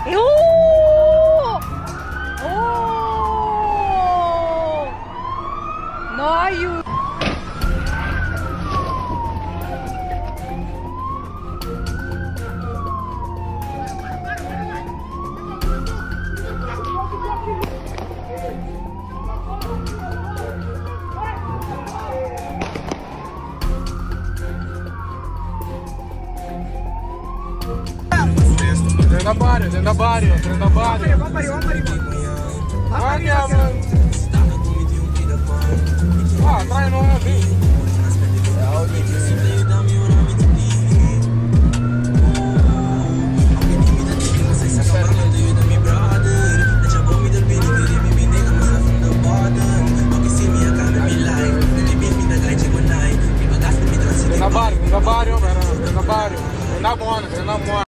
No hay. Dentro da barrio. Vai, minha mano. Ah, trai não é bem. Dentro da barrio, na bona.